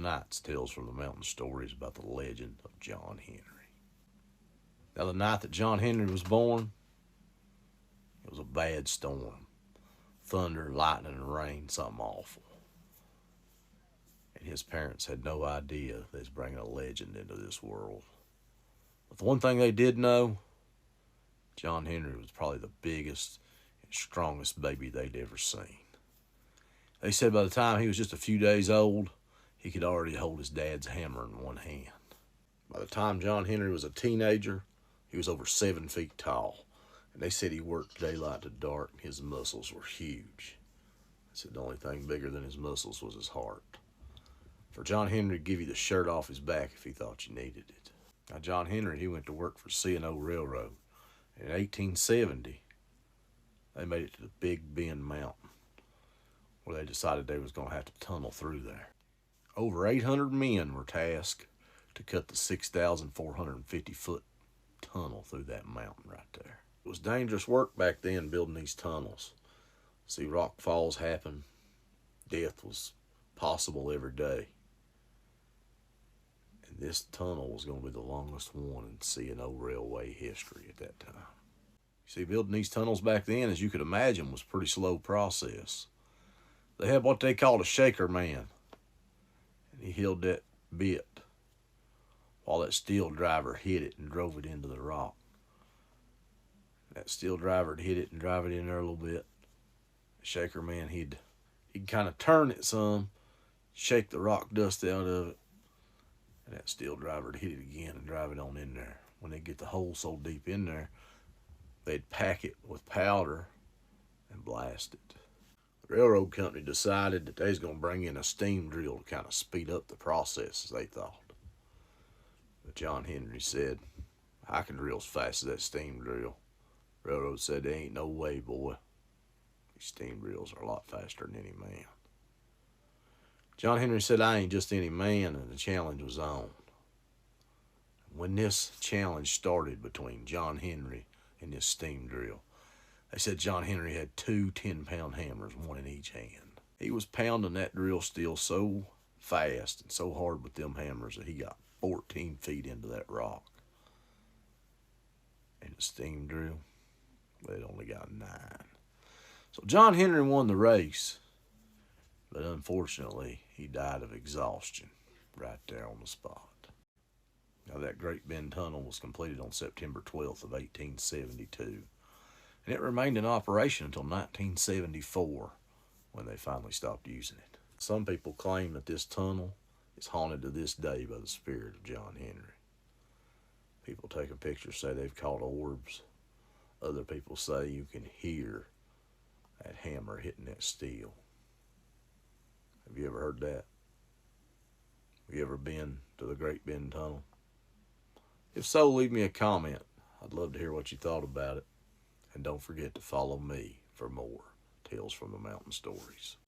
tonight's Tales from the Mountain stories about the legend of John Henry. Now, the night that John Henry was born, it was a bad storm. Thunder, lightning, and rain, something awful. And his parents had no idea they was bringing a legend into this world. But the one thing they did know, John Henry was probably the biggest and strongest baby they'd ever seen. They said by the time he was just a few days old, he could already hold his dad's hammer in one hand. By the time John Henry was a teenager, he was over 7 feet tall. And they said he worked daylight to dark and his muscles were huge. They said the only thing bigger than his muscles was his heart. For John Henry to give you the shirt off his back if he thought you needed it. Now, John Henry, he went to work for C&O Railroad. And in 1870, they made it to the Big Bend Mountain, where they decided they was going to have to tunnel through there. Over 800 men were tasked to cut the 6,450-foot tunnel through that mountain right there. It was dangerous work back then building these tunnels. See, rock falls happen. Death was possible every day. And this tunnel was going to be the longest one in C&O Railway history at that time. See, building these tunnels back then, as you could imagine, was a pretty slow process. They had what they called a shaker man. And he held that bit while that steel driver hit it and drove it into the rock. That steel driver would hit it and drive it in there a little bit. The shaker man, he'd kind of turn it some, shake the rock dust out of it, and that steel driver would hit it again and drive it on in there. When they get the hole so deep in there, they'd pack it with powder and blast it. The railroad company decided that they was going to bring in a steam drill to kind of speed up the process, as they thought. But John Henry said, I can drill as fast as that steam drill. Railroad said, there ain't no way, boy. These steam drills are a lot faster than any man. John Henry said, I ain't just any man, and the challenge was on. When this challenge started between John Henry and this steam drill, they said John Henry had 2 10-pound hammers, one in each hand. He was pounding that drill steel so fast and so hard with them hammers that he got 14 feet into that rock. And the steam drill, it only got 9. So John Henry won the race, but unfortunately, he died of exhaustion right there on the spot. Now, that Great Bend Tunnel was completed on September 12th of 1872, and it remained in operation until 1974, when they finally stopped using it. Some people claim that this tunnel is haunted to this day by the spirit of John Henry. People taking pictures say they've caught orbs. Other people say you can hear that hammer hitting that steel. Have you ever heard that? Have you ever been to the Great Bend Tunnel? If so, leave me a comment. I'd love to hear what you thought about it. And don't forget to follow me for more Tales from the Mountain stories.